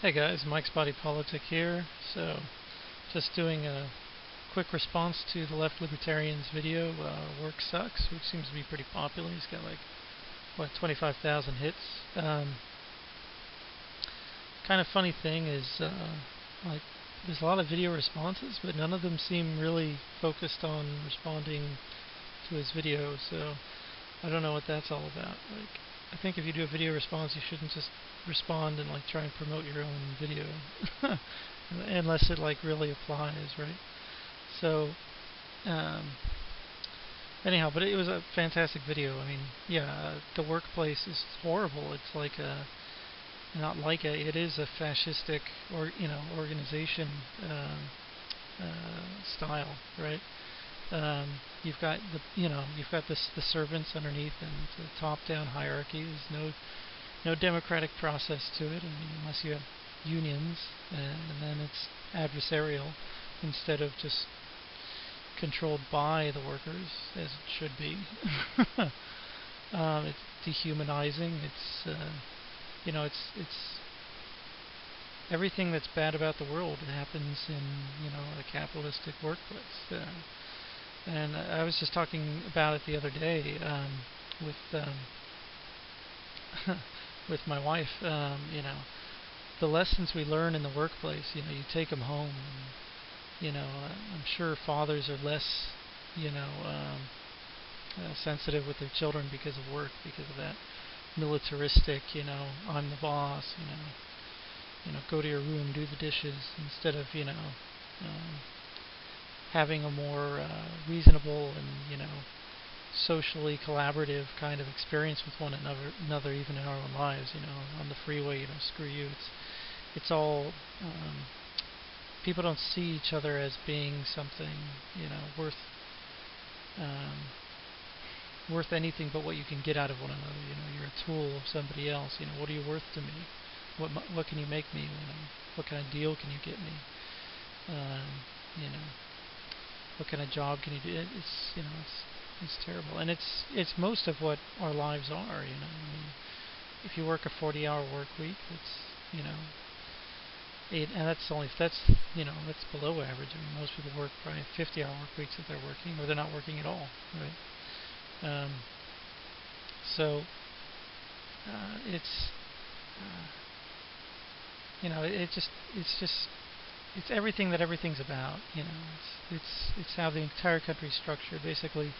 Hey guys, Mikesbodypolitic here. So, just doing a quick response to the Left Libertarian's video, Work Sucks, which seems to be pretty popular. He's got like, 25,000 hits. Kind of funny thing is, like, there's a lot of video responses, but none of them seem really focused on responding to his video, so I don't know what that's all about. Like, I think if you do a video response, you shouldn't just respond and like try and promote your own video, unless it like really applies, right? So, um, anyhow, but it was a fantastic video. I mean, yeah, the workplace is horrible. It's like it is a fascistic organization style, right? You've got the servants underneath, and the top-down hierarchy. There's no democratic process to it. I mean, unless you have unions, and then it's adversarial instead of just controlled by the workers, as it should be. It's dehumanizing. It's everything that's bad about the world happens in a capitalistic workplace. And I was just talking about it the other day with with my wife. The lessons we learn in the workplace. You take them home. And, I'm sure fathers are less, sensitive with their children because of work, because of that militaristic. I'm the boss. Go to your room, do the dishes, instead of having a more reasonable and socially collaborative kind of experience with one another, even in our own lives. On the freeway, screw you. It's all people don't see each other as being something worth worth anything but what you can get out of one another. You're a tool of somebody else. What are you worth to me? What can you make me? What kind of deal can you get me? Um, you know, what kind of job can you do? It's terrible, and it's most of what our lives are. I mean, if you work a 40-hour work week, and that's below average. I mean, most people work probably 50-hour work weeks if they're working, or they're not working at all, right? So it's it's everything that everything's about. It's how the entire country's structured. Basically,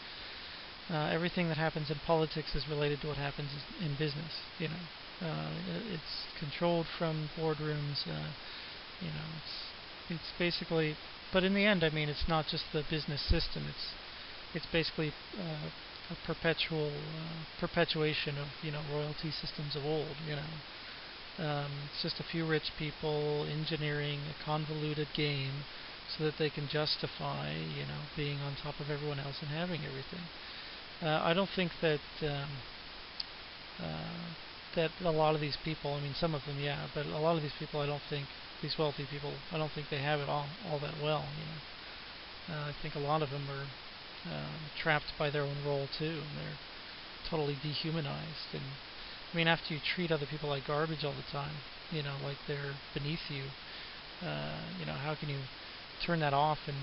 everything that happens in politics is related to what happens in business. It's controlled from boardrooms. It's basically, but in the end, I mean, it's not just the business system. It's basically a perpetuation of royalty systems of old. It's just a few rich people engineering a convoluted game so that they can justify, being on top of everyone else and having everything. I don't think that that a lot of these people, I mean, some of them, yeah, but a lot of these people, these wealthy people, I don't think they have it all that well. I think a lot of them are trapped by their own role too, and they're totally dehumanized. And I mean, after you treat other people like garbage all the time, like they're beneath you, how can you turn that off and,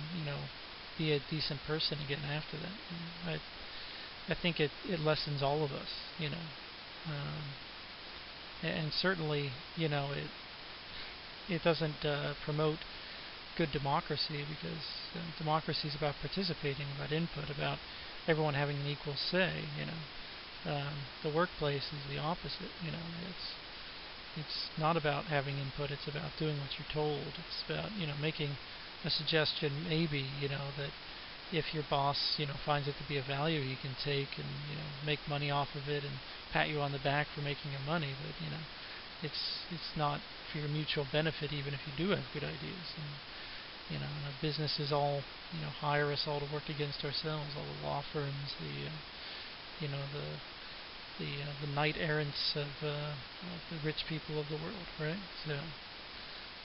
be a decent person again after that? I think it lessens all of us, and certainly, it doesn't promote good democracy, because democracy is about participating, about input, about everyone having an equal say. The workplace is the opposite. It's not about having input. It's about doing what you're told. It's about making a suggestion, maybe that if your boss finds it to be a value he can take, and make money off of it and pat you on the back for making your money, but it's not for your mutual benefit, even if you do have good ideas. And our businesses all hire us all to work against ourselves. All the law firms, the knight errants of the rich people of the world, right? So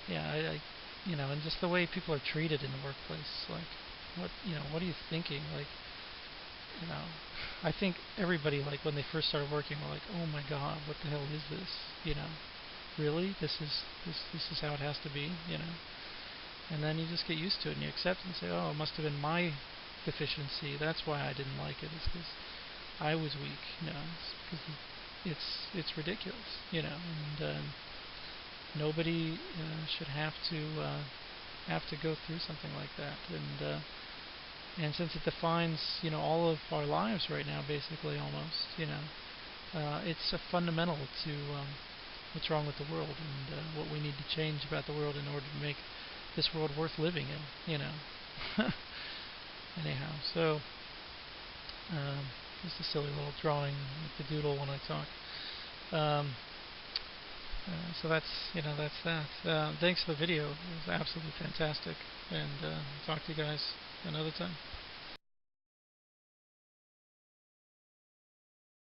yeah, and just the way people are treated in the workplace, like what are you thinking? Like, I think everybody, like, when they first started working, were like, oh my god, what the hell is this? really, this is how it has to be, you know. And then you just get used to it and you accept it and say, oh, it must have been my deficiency. That's why I didn't like it. It's because I was weak. You know, because it's ridiculous. You know, and nobody should have to go through something like that. And since it defines, you know, all of our lives right now, basically, almost, you know, it's a fundamental to what's wrong with the world and what we need to change about the world in order to make this world worth living in, you know. Anyhow, so just a silly little drawing with the doodle when I talk. So that's, you know, that's that. Thanks for the video. It was absolutely fantastic, and talk to you guys another time.